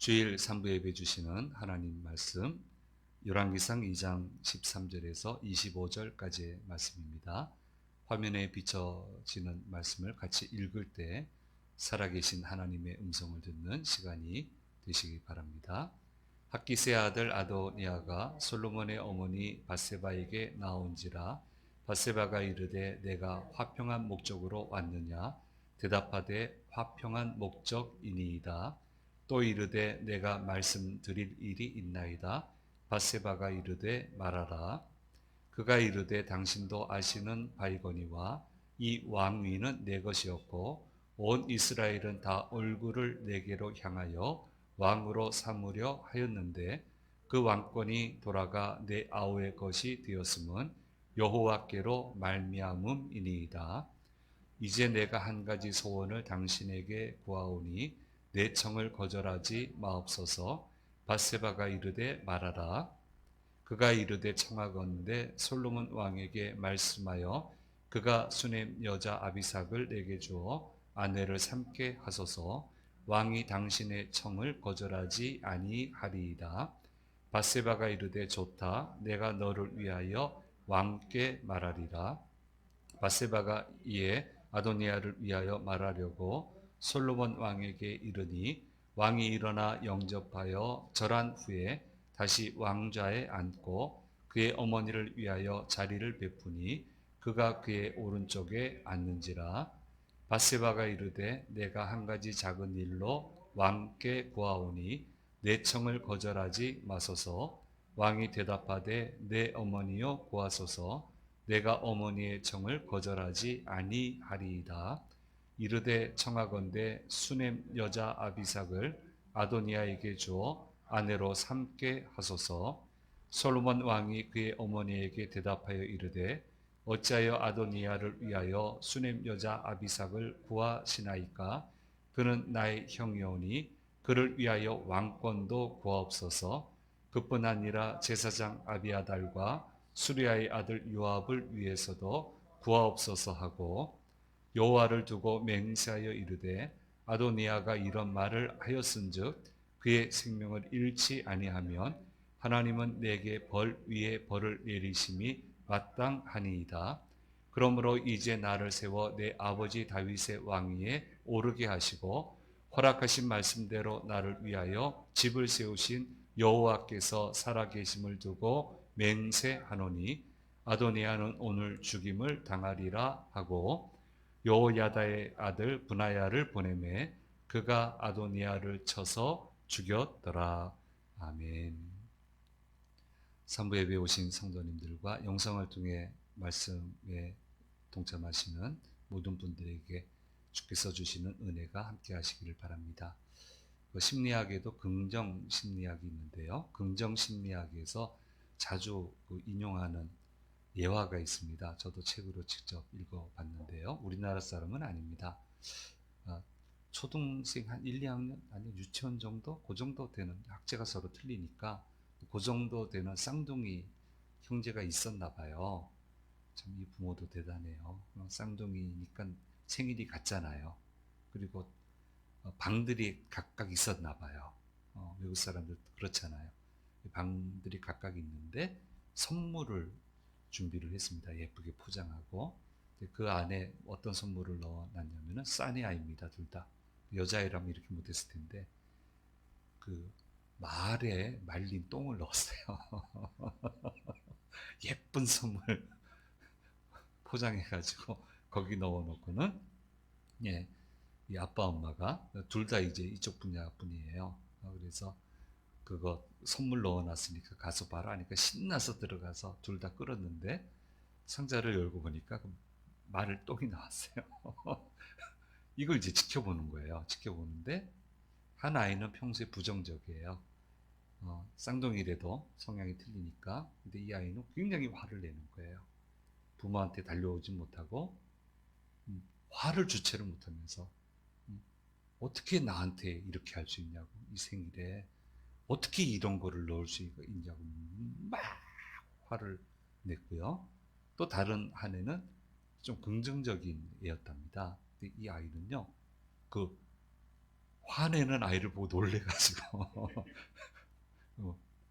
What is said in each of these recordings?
주일 3부 예배 주시는 하나님 말씀 열왕기상 2장 13절에서 25절까지의 말씀입니다. 화면에 비춰지는 말씀을 같이 읽을 때 살아계신 하나님의 음성을 듣는 시간이 되시기 바랍니다. 학기스의 아들 아도니아가 솔로몬의 어머니 밧세바에게 나온지라. 밧세바가 이르되 내가 화평한 목적으로 왔느냐. 대답하되 화평한 목적이니이다. 또 이르되 내가 말씀드릴 일이 있나이다. 밧세바가 이르되 말하라. 그가 이르되 당신도 아시는 바이거니와 이 왕위는 내 것이었고 온 이스라엘은 다 얼굴을 내게로 향하여 왕으로 삼으려 하였는데 그 왕권이 돌아가 내 아우의 것이 되었음은 여호와께로 말미암음이니이다. 이제 내가 한 가지 소원을 당신에게 구하오니 내 청을 거절하지 마옵소서. 밧세바가 이르되 말하라. 그가 이르되 청하건대 솔로몬 왕에게 말씀하여 그가 수넴 여자 아비삭을 내게 주어 아내를 삼게 하소서. 왕이 당신의 청을 거절하지 아니하리이다. 밧세바가 이르되 좋다. 내가 너를 위하여 왕께 말하리라. 밧세바가 이에 아도니아를 위하여 말하려고 솔로몬 왕에게 이르니 왕이 일어나 영접하여 절한 후에 다시 왕좌에 앉고 그의 어머니를 위하여 자리를 베푸니 그가 그의 오른쪽에 앉는지라. 밧세바가 이르되 내가 한 가지 작은 일로 왕께 구하오니 내 청을 거절하지 마소서. 왕이 대답하되 내 어머니여 구하소서. 내가 어머니의 청을 거절하지 아니하리이다. 이르되 청하건대 수넴 여자 아비삭을 아도니아에게 주어 아내로 삼게 하소서. 솔로몬 왕이 그의 어머니에게 대답하여 이르되 어찌하여 아도니아를 위하여 수넴 여자 아비삭을 구하시나이까. 그는 나의 형이오니 그를 위하여 왕권도 구하옵소서. 그뿐 아니라 제사장 아비아달과 수리아의 아들 요압을 위해서도 구하옵소서 하고 여호와를 두고 맹세하여 이르되 아도니아가 이런 말을 하였은즉 그의 생명을 잃지 아니하면 하나님은 내게 벌 위에 벌을 내리심이 마땅하니이다. 그러므로 이제 나를 세워 내 아버지 다윗의 왕위에 오르게 하시고 허락하신 말씀대로 나를 위하여 집을 세우신 여호와께서 살아계심을 두고 맹세하노니 아도니아는 오늘 죽임을 당하리라 하고 여호야다의 아들 브나야를 보내매 그가 아도니아를 쳐서 죽였더라. 아멘. 3부 예배 오신 성도님들과 영상을 통해 말씀에 동참하시는 모든 분들에게 주께서 주시는 은혜가 함께 하시기를 바랍니다. 심리학에도 긍정 심리학이 있는데요. 긍정 심리학에서 자주 인용하는 예화가 있습니다. 저도 책으로 직접 읽어봤는데요. 우리나라 사람은 아닙니다. 초등생 한 1, 2학년 아니면 유치원 정도? 그 정도 되는, 학제가 서로 틀리니까 그 정도 되는 쌍둥이 형제가 있었나 봐요. 참 이 부모도 대단해요. 쌍둥이니까 생일이 같잖아요. 그리고 방들이 각각 있었나 봐요. 외국 사람들 그렇잖아요. 방들이 각각 있는데 선물을 준비를 했습니다. 예쁘게 포장하고. 그 안에 어떤 선물을 넣어놨냐면은 싼의 아이입니다. 둘 다. 여자애라면 이렇게 못했을 텐데 그 말에 말린 똥을 넣었어요. 예쁜 선물 포장해가지고 거기 넣어놓고는 예, 이 아빠 엄마가 둘 다 이제 이쪽 분야 분이에요. 그래서 그거 선물 넣어놨으니까 가서 봐라 하니까 신나서 들어가서 둘 다 끌었는데 상자를 열고 보니까 그 마를 똥이 나왔어요. 이걸 이제 지켜보는 거예요. 지켜보는데 한 아이는 평소에 부정적이에요. 쌍둥이라도 성향이 틀리니까. 근데 이 아이는 굉장히 화를 내는 거예요. 부모한테 달려오지 못하고 화를 주체를 못하면서 어떻게 나한테 이렇게 할 수 있냐고, 이 생일에 어떻게 이런 거를 넣을 수 있냐고 막 화를 냈고요. 또 다른 한 애는 좀 긍정적인 애였답니다. 근데 이 아이는요, 그 화내는 아이를 보고 놀래가지고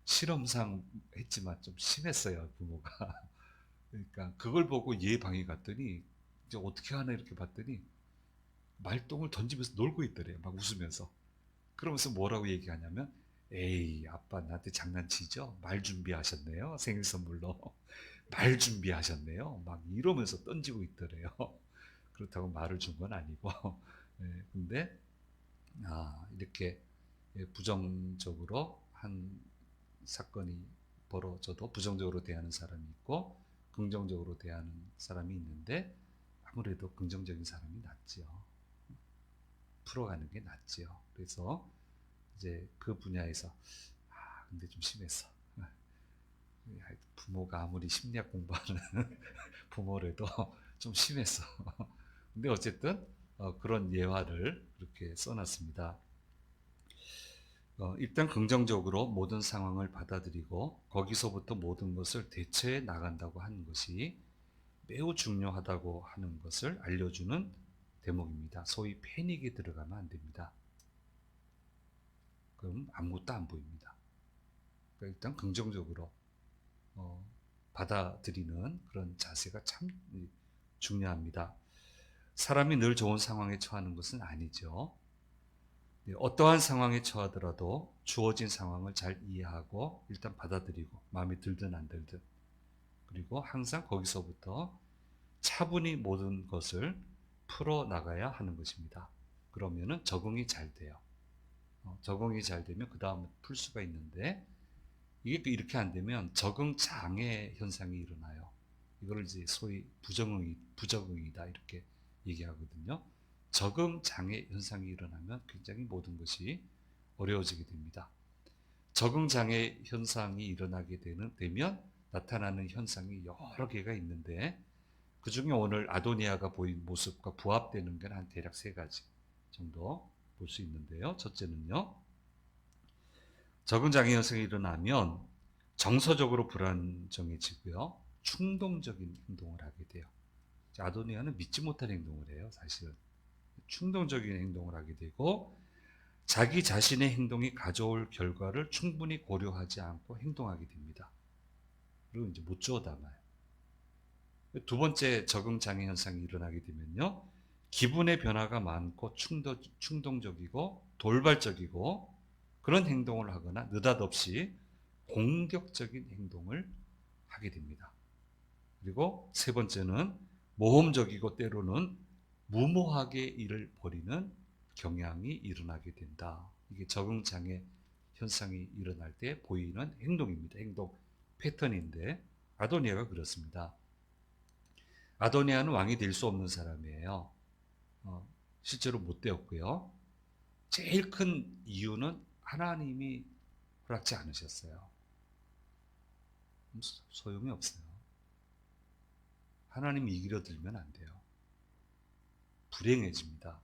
실험상 했지만 좀 심했어요, 부모가. 그러니까 그걸 보고 얘 방에 갔더니 이제 어떻게 하나 이렇게 봤더니 말똥을 던지면서 놀고 있더래요. 막 웃으면서. 그러면서 뭐라고 얘기하냐면, 에이, 아빠 나한테 장난치죠? 말 준비하셨네요. 생일 선물로. 말 준비하셨네요. 막 이러면서 던지고 있더래요. 그렇다고 말을 준 건 아니고. 예, 근데, 이렇게 부정적으로 한 사건이 벌어져도 부정적으로 대하는 사람이 있고, 긍정적으로 대하는 사람이 있는데, 아무래도 긍정적인 사람이 낫지요. 풀어가는 게 낫지요. 그래서 이제 그 분야에서 근데 좀 심했어. 부모가 아무리 심리학 공부하는 부모라도 좀 심했어. 근데 어쨌든 그런 예화를 그렇게 써놨습니다. 일단 긍정적으로 모든 상황을 받아들이고 거기서부터 모든 것을 대처해 나간다고 하는 것이 매우 중요하다고 하는 것을 알려주는 대목입니다. 소위 패닉에 들어가면 안 됩니다. 그럼 아무것도 안 보입니다. 그러니까 일단 긍정적으로 받아들이는 그런 자세가 참 중요합니다. 사람이 늘 좋은 상황에 처하는 것은 아니죠. 어떠한 상황에 처하더라도 주어진 상황을 잘 이해하고 일단 받아들이고 마음에 들든 안 들든 그리고 항상 거기서부터 차분히 모든 것을 풀어나가야 하는 것입니다. 그러면은 적응이 잘 돼요. 적응이 잘 되면 그 다음은 풀 수가 있는데 이게 이렇게 안 되면 적응 장애 현상이 일어나요. 이걸 이제 소위 부적응이다 이렇게 얘기하거든요. 적응 장애 현상이 일어나면 굉장히 모든 것이 어려워지게 됩니다. 적응 장애 현상이 일어나게 되면 나타나는 현상이 여러 개가 있는데 그 중에 오늘 아도니아가 보인 모습과 부합되는 건 한 대략 3가지 정도 볼 수 있는데요. 첫째는요. 적응 장애 현상이 일어나면 정서적으로 불안정해지고요. 충동적인 행동을 하게 돼요. 아도니아는 믿지 못할 행동을 해요. 사실은. 충동적인 행동을 하게 되고 자기 자신의 행동이 가져올 결과를 충분히 고려하지 않고 행동하게 됩니다. 그리고 이제 못 주워 담아요. 두 번째 적응 장애 현상이 일어나게 되면요. 기분의 변화가 많고 충동적이고 돌발적이고 그런 행동을 하거나 느닷없이 공격적인 행동을 하게 됩니다. 그리고 세 번째는 모험적이고 때로는 무모하게 일을 벌이는 경향이 일어나게 된다. 이게 적응장애 현상이 일어날 때 보이는 행동입니다. 행동 패턴인데 아도니아가 그렇습니다. 아도니아는 왕이 될 수 없는 사람이에요. 실제로 못 되었고요. 제일 큰 이유는 하나님이 허락지 않으셨어요. 소용이 없어요. 하나님이 이기려 들면 안 돼요. 불행해집니다.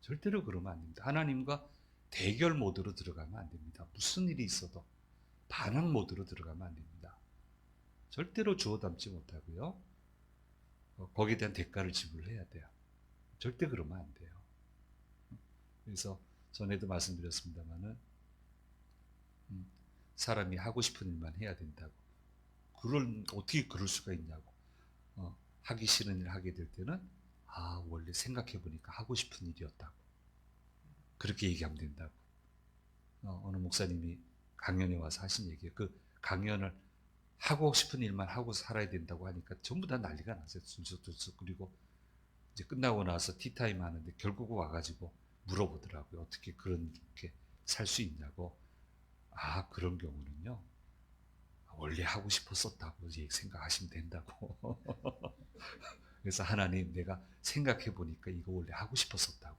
절대로 그러면 안 됩니다. 하나님과 대결 모드로 들어가면 안 됩니다. 무슨 일이 있어도 반항 모드로 들어가면 안 됩니다. 절대로 주워 담지 못하고요. 거기에 대한 대가를 지불해야 돼요. 절대 그러면 안 돼요. 그래서 전에도 말씀드렸습니다만은 사람이 하고 싶은 일만 해야 된다고. 어떻게 그럴 수가 있냐고. 하기 싫은 일 하게 될 때는 원래 생각해 보니까 하고 싶은 일이었다고. 그렇게 얘기하면 된다고. 어느 목사님이 강연에 와서 하신 얘기예요. 그 강연을 하고 싶은 일만 하고 살아야 된다고 하니까 전부 다 난리가 났어요. 들썩들썩. 그리고 이제 끝나고 나서 티타임 하는데 결국 와가지고 물어보더라고요. 어떻게 그렇게 살 수 있냐고. 그런 경우는요. 원래 하고 싶었었다고 생각하시면 된다고. 그래서 하나님 내가 생각해 보니까 이거 원래 하고 싶었었다고.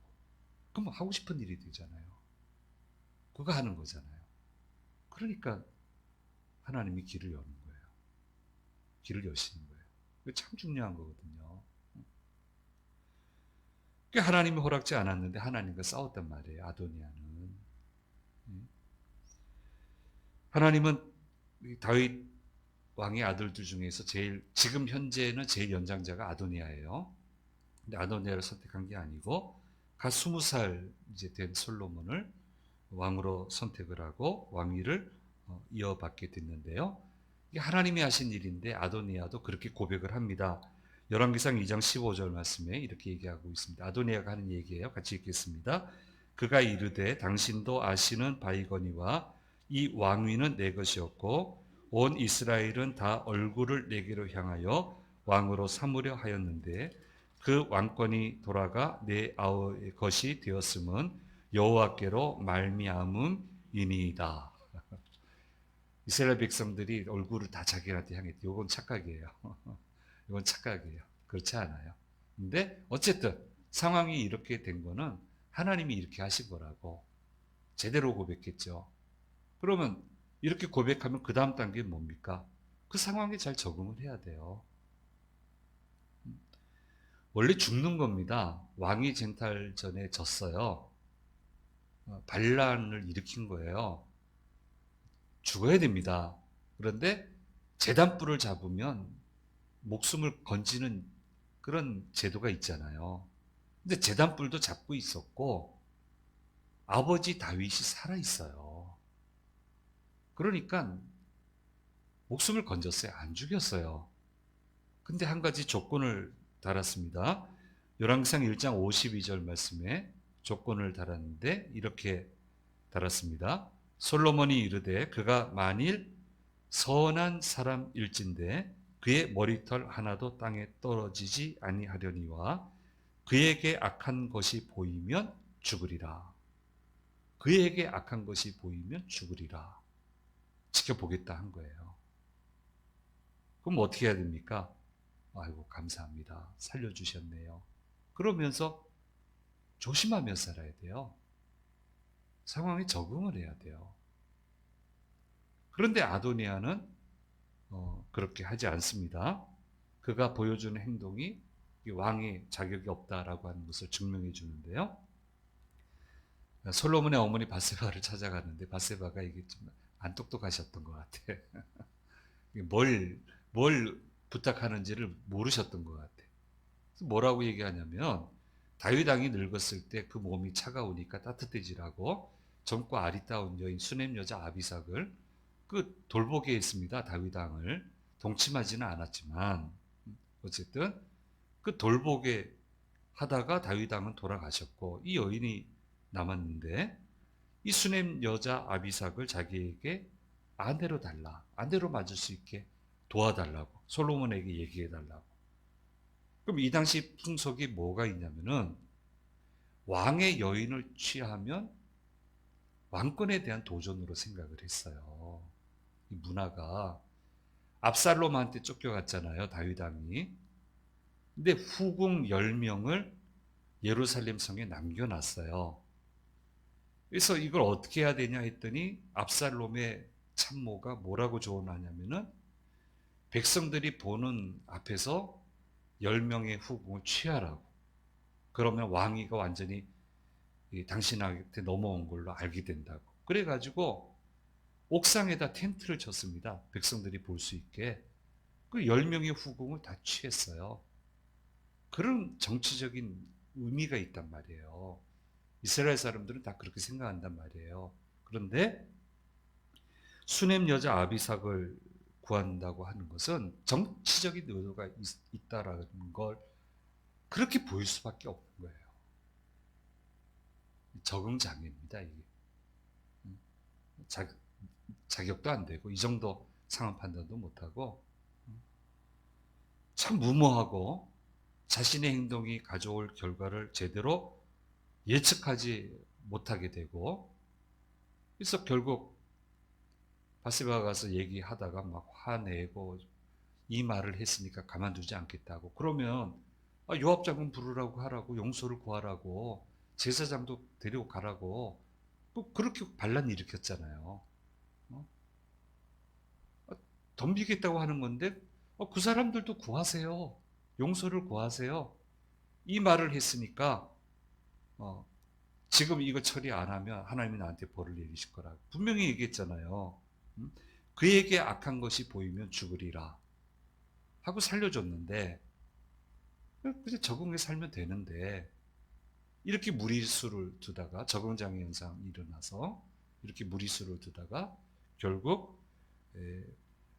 그럼 하고 싶은 일이 되잖아요. 그거 하는 거잖아요. 그러니까 하나님이 길을 여는 거예요. 길을 여시는 거예요. 이거 참 중요한 거거든요. 하나님이 허락지 않았는데 하나님과 싸웠단 말이에요. 아도니아는. 하나님은 다윗 왕의 아들들 중에서 지금 현재는 제일 연장자가 아도니아예요. 근데 아도니아를 선택한 게 아니고 갓 20살 이제 된 솔로몬을 왕으로 선택을 하고 왕위를 이어받게 됐는데요. 이게 하나님이 하신 일인데 아도니아도 그렇게 고백을 합니다. 열왕기상 2장 15절 말씀에 이렇게 얘기하고 있습니다. 아도니아가 하는 얘기예요. 같이 읽겠습니다. 그가 이르되 당신도 아시는 바이거니와 이 왕위는 내 것이었고 온 이스라엘은 다 얼굴을 내게로 향하여 왕으로 삼으려 하였는데 그 왕권이 돌아가 내 아우의 것이 되었음은 여호와께로 말미암음이니이다. 이스라엘 백성들이 얼굴을 다 자기한테 향했대. 이건 착각이에요. 이건 착각이에요. 그렇지 않아요. 근데 어쨌든 상황이 이렇게 된 거는 하나님이 이렇게 하신 거라고 제대로 고백했죠. 그러면 이렇게 고백하면 그 다음 단계는 뭡니까? 그 상황에 잘 적응을 해야 돼요. 원래 죽는 겁니다. 왕이 쟁탈전에 졌어요. 반란을 일으킨 거예요. 죽어야 됩니다. 그런데 제단불을 잡으면 목숨을 건지는 그런 제도가 있잖아요. 근데 제단불도 잡고 있었고 아버지 다윗이 살아 있어요. 그러니까 목숨을 건졌어요. 안 죽였어요. 근데 한 가지 조건을 달았습니다. 열왕기상 1장 52절 말씀에 조건을 달았는데 이렇게 달았습니다. 솔로몬이 이르되 그가 만일 선한 사람일진데 그의 머리털 하나도 땅에 떨어지지 아니하려니와 그에게 악한 것이 보이면 죽으리라. 그에게 악한 것이 보이면 죽으리라. 지켜보겠다 한 거예요. 그럼 어떻게 해야 됩니까? 아이고 감사합니다. 살려주셨네요. 그러면서 조심하며 살아야 돼요. 상황에 적응을 해야 돼요. 그런데 아도니아는 그렇게 하지 않습니다. 그가 보여주는 행동이 왕의 자격이 없다라고 하는 것을 증명해 주는데요. 솔로몬의 어머니 바세바를 찾아갔는데 바세바가 이게 좀 안 똑똑하셨던 것 같아. 뭘 부탁하는지를 모르셨던 것 같아. 그래서 뭐라고 얘기하냐면 다윗 왕이 늙었을 때 그 몸이 차가우니까 따뜻해지라고 젊고 아리따운 여인 수냄 여자 아비삭을 그 돌보게 했습니다. 다윗 왕을 동침하지는 않았지만 어쨌든 그 돌보게 하다가 다윗 왕은 돌아가셨고 이 여인이 남았는데 이 수냄 여자 아비삭을 자기에게 아내로 달라, 아내로 맞을 수 있게 도와달라고 솔로몬에게 얘기해달라고. 그럼 이 당시 풍속이 뭐가 있냐면은 왕의 여인을 취하면 왕권에 대한 도전으로 생각을 했어요. 이 문화가 압살롬한테 쫓겨갔잖아요, 다윗 왕이. 근데 후궁 10명을 예루살렘 성에 남겨놨어요. 그래서 이걸 어떻게 해야 되냐 했더니 압살롬의 참모가 뭐라고 조언하냐면은 백성들이 보는 앞에서 10명의 후궁을 취하라고. 그러면 왕위가 완전히 당신한테 넘어온 걸로 알게 된다고. 그래가지고 옥상에다 텐트를 쳤습니다. 백성들이 볼 수 있게. 그 10명의 후궁을 다 취했어요. 그런 정치적인 의미가 있단 말이에요. 이스라엘 사람들은 다 그렇게 생각한단 말이에요. 그런데 수냄 여자 아비삭을 구한다고 하는 것은 정치적인 의도가 있다라는 걸 그렇게 보일 수밖에 없는 거예요. 적응 장애입니다. 이게 자격도 안 되고 이 정도 상황 판단도 못하고 참 무모하고 자신의 행동이 가져올 결과를 제대로 예측하지 못하게 되고 그래서 결국 바세바가 가서 얘기하다가 막 화내고 이 말을 했으니까 가만두지 않겠다고. 그러면 요압 장군 부르라고 하라고 용서를 구하라고 제사장도 데리고 가라고 또 그렇게 반란 일으켰잖아요. 덤비겠다고 하는 건데 그 사람들도 구하세요. 용서를 구하세요. 이 말을 했으니까 지금 이거 처리 안 하면 하나님이 나한테 벌을 내리실 거라고 분명히 얘기했잖아요. 그에게 악한 것이 보이면 죽으리라 하고 살려줬는데 그냥 적응해 살면 되는데 이렇게 무리수를 두다가 적응장애 현상이 일어나서 이렇게 무리수를 두다가 결국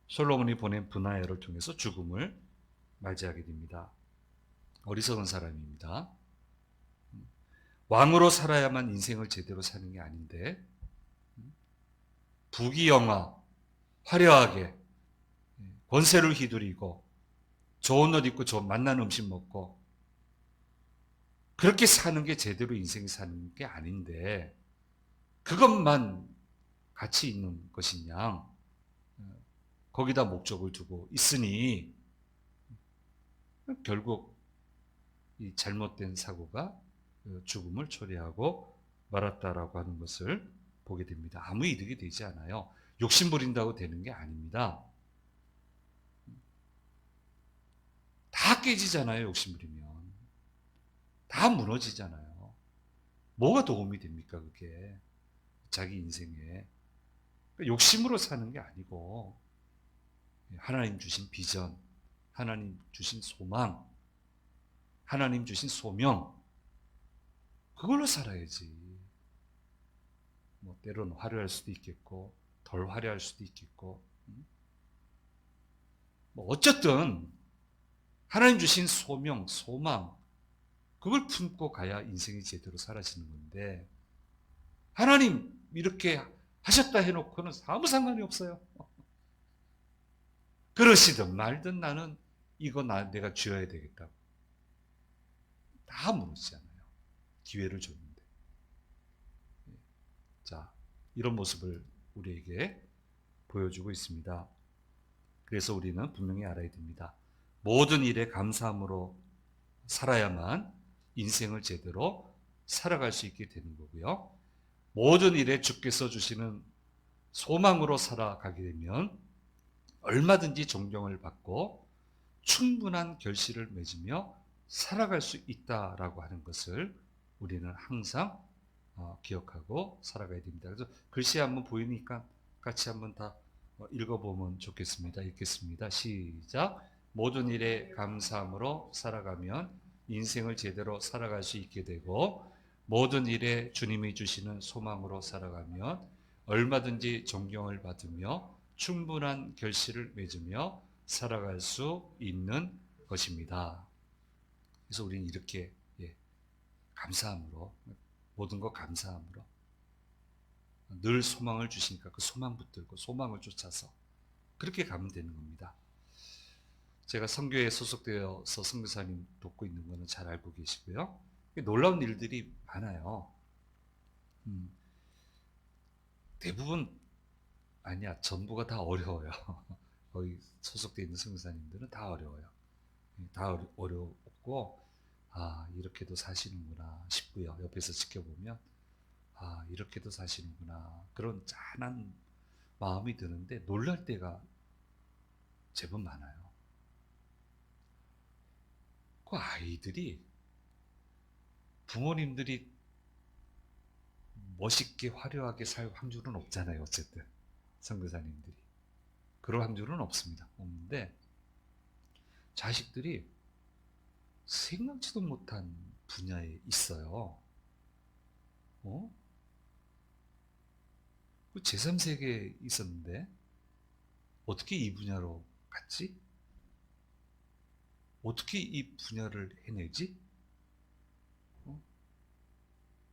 솔로몬이 보낸 분하야를 통해서 죽음을 맞이하게 됩니다. 어리석은 사람입니다. 왕으로 살아야만 인생을 제대로 사는 게 아닌데 부귀영화, 화려하게 권세를 휘두르고 좋은 옷 입고 좋은 맛난 음식 먹고 그렇게 사는 게 제대로 인생 사는 게 아닌데 그것만 가치 있는 것이냐, 거기다 목적을 두고 있으니 결국 이 잘못된 사고가 죽음을 초래하고 말았다라고 하는 것을 보게 됩니다. 아무 이득이 되지 않아요. 욕심 부린다고 되는 게 아닙니다. 다 깨지잖아요. 욕심 부리면 다 무너지잖아요. 뭐가 도움이 됩니까 그게 자기 인생에. 욕심으로 사는 게 아니고 하나님 주신 비전, 하나님 주신 소망, 하나님 주신 소명, 그걸로 살아야지. 뭐 때로는 화려할 수도 있겠고 덜 화려할 수도 있겠고 뭐 어쨌든 하나님 주신 소명, 소망, 그걸 품고 가야 인생이 제대로 살아지는 건데 하나님 이렇게 하셨다 해놓고는 아무 상관이 없어요. 그러시든 말든 나는 이거 내가 쥐어야 되겠다고. 다 무너지잖아요. 기회를 줬는데. 자, 이런 모습을 우리에게 보여주고 있습니다. 그래서 우리는 분명히 알아야 됩니다. 모든 일에 감사함으로 살아야만 인생을 제대로 살아갈 수 있게 되는 거고요. 모든 일에 주께서 주시는 소망으로 살아가게 되면 얼마든지 존경을 받고 충분한 결실을 맺으며 살아갈 수 있다라고 하는 것을 우리는 항상 기억하고 살아가야 됩니다. 그래서 글씨 한번 보이니까 같이 한번 다 읽어보면 좋겠습니다. 읽겠습니다. 시작. 모든 일에 감사함으로 살아가면 인생을 제대로 살아갈 수 있게 되고 모든 일에 주님이 주시는 소망으로 살아가면 얼마든지 존경을 받으며 충분한 결실을 맺으며 살아갈 수 있는 것입니다. 그래서 우리는 이렇게 감사함으로 모든 것 감사함으로 늘 소망을 주시니까 그 소망 붙들고 소망을 쫓아서 그렇게 가면 되는 겁니다. 제가 선교에 소속되어서 선교사님 돕고 있는 거는 잘 알고 계시고요. 놀라운 일들이 많아요. 대부분 아니야 전부가 다 어려워요. 거기 소속되어 있는 선교사님들은 다 어려워요. 다 어렵고 이렇게도 사시는구나 싶고요. 옆에서 지켜보면 이렇게도 사시는구나 그런 짠한 마음이 드는데 놀랄 때가 제법 많아요. 그 아이들이 부모님들이 멋있게 화려하게 살 확률은 없잖아요. 어쨌든 선교사님들이 그럴 확률은 없습니다. 없는데 자식들이 생각지도 못한 분야에 있어요. 그 제3세계에 있었는데 어떻게 이 분야로 갔지? 어떻게 이 분야를 해내지?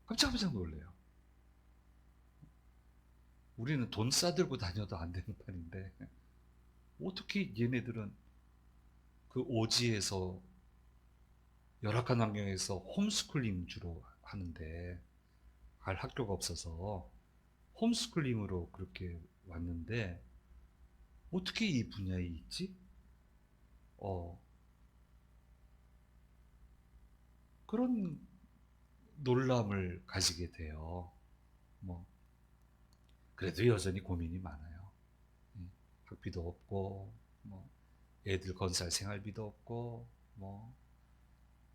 깜짝깜짝 놀래요. 우리는 돈 싸들고 다녀도 안 되는 판인데 어떻게 얘네들은 그 오지에서 열악한 환경에서 홈스쿨링 주로 하는데 갈 학교가 없어서 홈스쿨링으로 그렇게 왔는데 어떻게 이 분야에 있지? 그런 놀람을 가지게 돼요. 그래도 여전히 고민이 많아요. 학비도 없고, 애들 건설 생활비도 없고,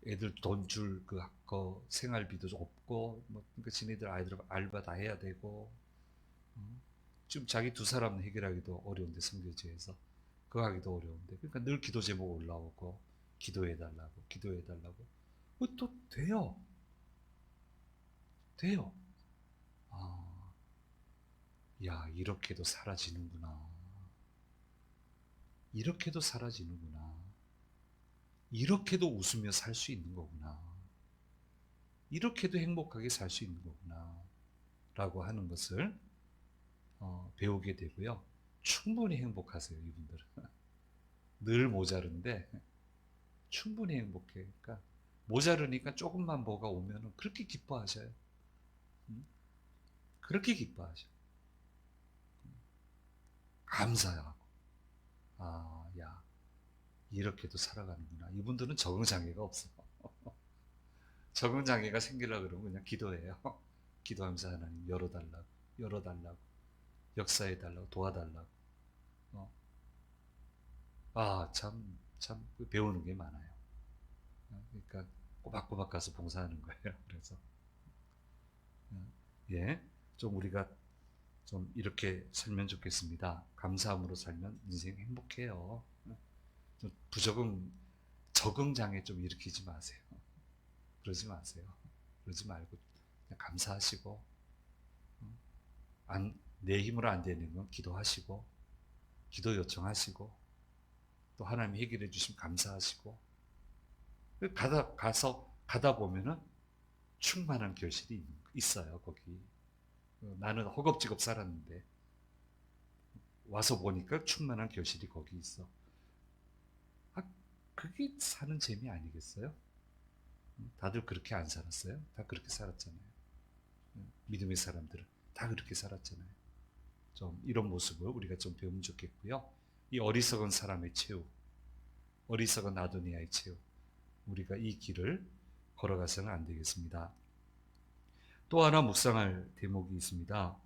애들 돈 줄 그 학교 생활비도 없고, 그러니까 지네들 아이들 알바 다 해야 되고, 지금 자기 두 사람 해결하기도 어려운데 선교지에서 그거 하기도 어려운데, 그러니까 늘 기도 제목 올라오고, 기도해달라고. 또 돼요. 돼요. 아, 야, 이렇게도 사라지는구나. 이렇게도 사라지는구나. 이렇게도 웃으며 살 수 있는 거구나. 이렇게도 행복하게 살 수 있는 거구나. 라고 하는 것을 배우게 되고요. 충분히 행복하세요, 이분들은. 늘 모자른데 충분히 행복해. 그러니까 모자르니까 조금만 뭐가 오면 그렇게 기뻐하셔요. 그렇게 기뻐하셔. 감사하고. 아, 야, 이렇게도 살아가는구나. 이분들은 적응장애가 없어. 적응장애가 생기려고 그러면 그냥 기도해요. 기도하면서 하나님 열어달라고, 열어달라고, 역사해달라고, 도와달라고. 아, 참 배우는 게 많아요. 그러니까 꼬박꼬박 가서 봉사하는 거예요. 그래서 예, 좀 우리가 좀 이렇게 살면 좋겠습니다. 감사함으로 살면 인생 행복해요. 좀 적응장애 좀 일으키지 마세요. 그러지 마세요. 그러지 말고 그냥 감사하시고, 내 힘으로 안 되는 건 기도하시고, 기도 요청하시고, 또 하나님이 해결해 주시면 감사하시고, 가다 보면은 충만한 결실이 있어요, 거기. 나는 허겁지겁 살았는데, 와서 보니까 충만한 결실이 거기 있어. 아, 그게 사는 재미 아니겠어요? 다들 그렇게 안 살았어요? 다 그렇게 살았잖아요. 믿음의 사람들은 다 그렇게 살았잖아요. 좀 이런 모습을 우리가 좀 배우면 좋겠고요. 이 어리석은 사람의 최후, 어리석은 아도니아의 최후, 우리가 이 길을 걸어가서는 안 되겠습니다. 또 하나 묵상할 대목이 있습니다.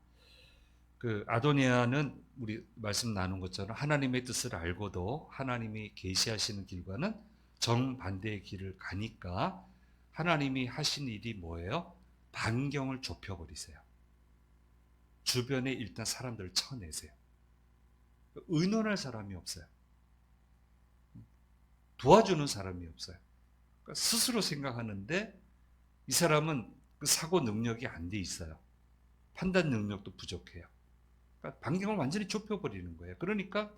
그 아도니아는 우리 말씀 나눈 것처럼 하나님의 뜻을 알고도 하나님이 계시하시는 길과는 정반대의 길을 가니까 하나님이 하신 일이 뭐예요? 반경을 좁혀버리세요. 주변에 일단 사람들을 쳐내세요. 의논할 사람이 없어요. 도와주는 사람이 없어요. 그러니까 스스로 생각하는데 이 사람은 그 사고 능력이 안 돼 있어요. 판단 능력도 부족해요. 그러니까 반경을 완전히 좁혀버리는 거예요. 그러니까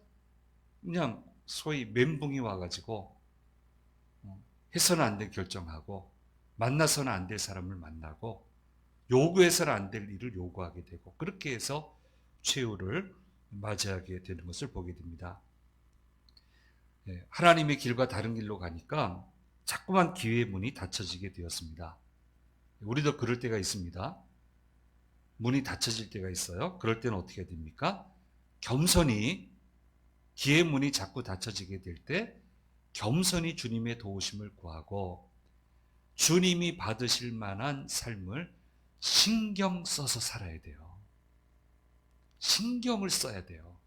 그냥 소위 멘붕이 와가지고 해서는 안 될 결정하고 만나서는 안 될 사람을 만나고 요구해서는 안 될 일을 요구하게 되고 그렇게 해서 최후를 맞이하게 되는 것을 보게 됩니다. 하나님의 길과 다른 길로 가니까 자꾸만 기회의 문이 닫혀지게 되었습니다. 우리도 그럴 때가 있습니다. 문이 닫혀질 때가 있어요. 그럴 때는 어떻게 됩니까? 겸손히 기회의 문이 자꾸 닫혀지게 될 때 겸손히 주님의 도우심을 구하고 주님이 받으실 만한 삶을 신경 써서 살아야 돼요. 신경을 써야 돼요.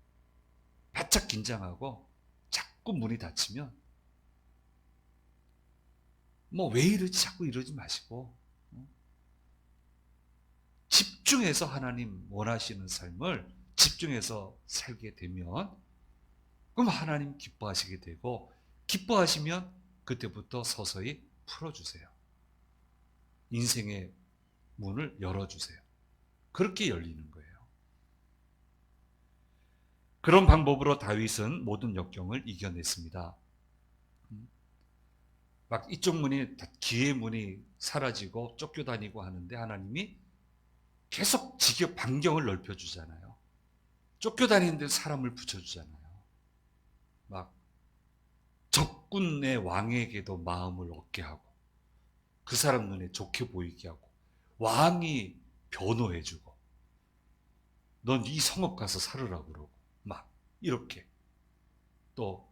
바짝 긴장하고 자꾸 문이 닫히면 뭐 왜 이러지 자꾸 이러지 마시고 집중해서 하나님 원하시는 삶을 집중해서 살게 되면 그럼 하나님 기뻐하시게 되고 기뻐하시면 그때부터 서서히 풀어주세요. 인생의 문을 열어주세요. 그렇게 열리는 거예요. 그런 방법으로 다윗은 모든 역경을 이겨냈습니다. 막 이쪽 문이 기회의 문이 사라지고 쫓겨다니고 하는데 하나님이 계속 반경을 넓혀주잖아요. 쫓겨다니는데 사람을 붙여주잖아요. 막 적군의 왕에게도 마음을 얻게 하고 그 사람 눈에 좋게 보이게 하고 왕이 변호해주고 넌 이 성읍 가서 살으라고 그러고 막 이렇게 또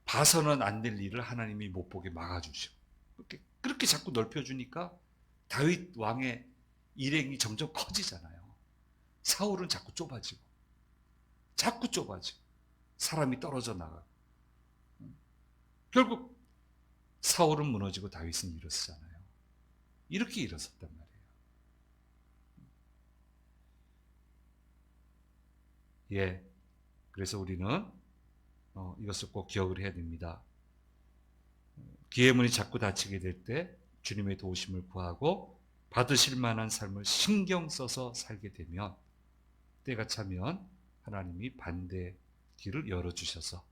봐서는 안 될 일을 하나님이 못 보게 막아주시고 그렇게 자꾸 넓혀주니까 다윗 왕의 일행이 점점 커지잖아요. 사울은 자꾸 좁아지고 사람이 떨어져 나가고 결국 사울은 무너지고 다윗은 일어서잖아요. 이렇게 일어섰단 말이에요. 예, 그래서 우리는 이것을 꼭 기억을 해야 됩니다. 기회의 문이 자꾸 닫히게 될 때 주님의 도우심을 구하고 받으실 만한 삶을 신경 써서 살게 되면 때가 차면 하나님이 반대 길을 열어주셔서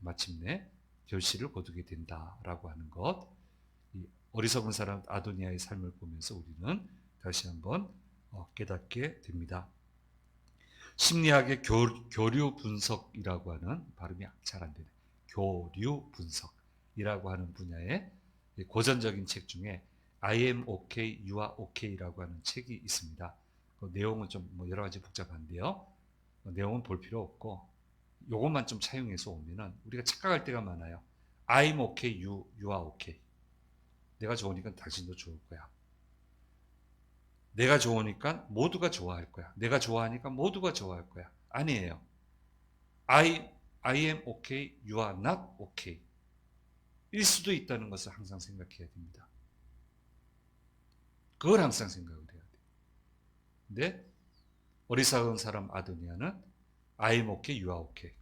마침내 결실을 거두게 된다라고 하는 것, 이 어리석은 사람 아도니아의 삶을 보면서 우리는 다시 한번 깨닫게 됩니다. 심리학의 교류 분석이라고 하는, 발음이 잘 안 되네. 교류 분석이라고 하는 분야의 고전적인 책 중에 I am okay, you are okay라고 하는 책이 있습니다. 그 내용은 좀 여러 가지 복잡한데요. 내용은 볼 필요 없고 요것만 좀 차용해서 오면은 우리가 착각할 때가 많아요. I'm okay, you are okay. 내가 좋으니까 당신도 좋을 거야. 내가 좋으니까 모두가 좋아할 거야. 내가 좋아하니까 모두가 좋아할 거야. 아니에요. I am okay, you are not okay. 일 수도 있다는 것을 항상 생각해야 됩니다. 그걸 항상 생각을 해야 돼요. 근데 어리석은 사람 아도니아는 I am okay, you are okay.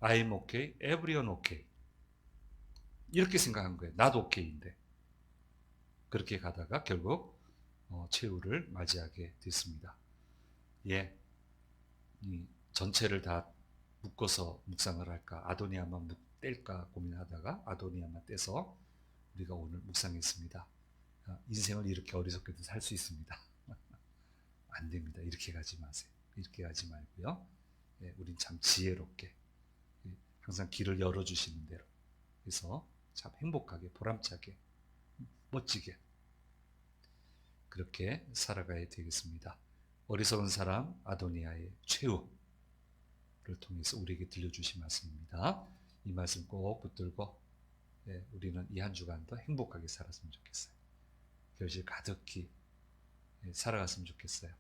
I am okay, everyone okay. 이렇게 생각한 거예요. not okay인데. 그렇게 가다가 결국 최후를 맞이하게 됐습니다. 예, 이 전체를 다 묶어서 묵상을 할까, 아도니아만 뗄까 고민하다가 아도니아만 떼서 우리가 오늘 묵상했습니다. 인생을 이렇게 어리석게도 살 수 있습니다. 안 됩니다. 이렇게 가지 마세요. 이렇게 가지 말고요. 예, 우린 참 지혜롭게 항상 길을 열어주시는 대로 해서 참 행복하게, 보람차게, 멋지게 그렇게 살아가야 되겠습니다. 어리석은 사람 아도니아의 최후를 통해서 우리에게 들려주신 말씀입니다. 이 말씀 꼭 붙들고 우리는 이 한 주간도 행복하게 살았으면 좋겠어요. 결실 가득히 살아갔으면 좋겠어요.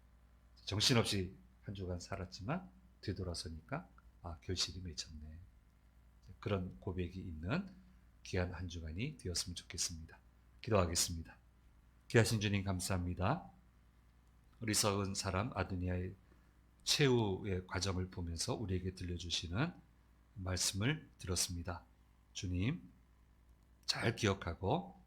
정신없이 한 주간 살았지만 되돌아서니까 결실이 맺혔네. 그런 고백이 있는 귀한 한 주간이 되었으면 좋겠습니다. 기도하겠습니다. 귀하신 주님 감사합니다. 어리석은 사람 아도니아의 최후의 과정을 보면서 우리에게 들려주시는 말씀을 들었습니다. 주님, 잘 기억하고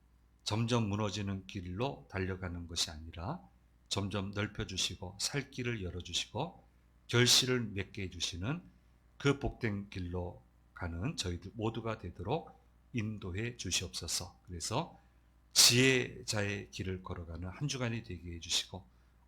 점점 무너지는 길로 달려가는 것이 아니라 점점 넓혀주시고 살 길을 열어주시고 결실을 맺게 해주시는 그 복된 길로 가는 저희들 모두가 되도록 인도해 주시옵소서. 그래서 지혜자의 길을 걸어가는 한 주간이 되게 해주시고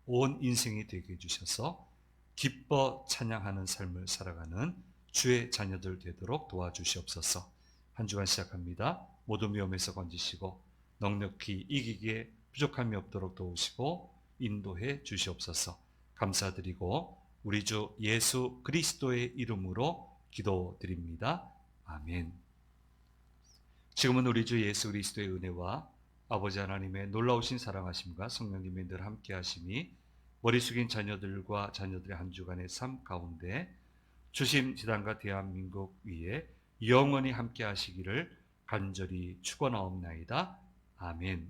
온 인생이 되게 해주셔서 기뻐 찬양하는 삶을 살아가는 주의 자녀들 되도록 도와주시옵소서. 한 주간 시작합니다. 모든 위험에서 건지시고 넉넉히 이기기에 부족함이 없도록 도우시고 인도해 주시옵소서. 감사드리고 우리 주 예수 그리스도의 이름으로 기도드립니다. 아멘. 지금은 우리 주 예수 그리스도의 은혜와 아버지 하나님의 놀라우신 사랑하심과 성령님의 늘 함께 하심이 머리 숙인 자녀들과 자녀들의 한 주간의 삶 가운데 주심 지단과 대한민국 위에 영원히 함께 하시기를 간절히 축원하옵나이다. 아멘.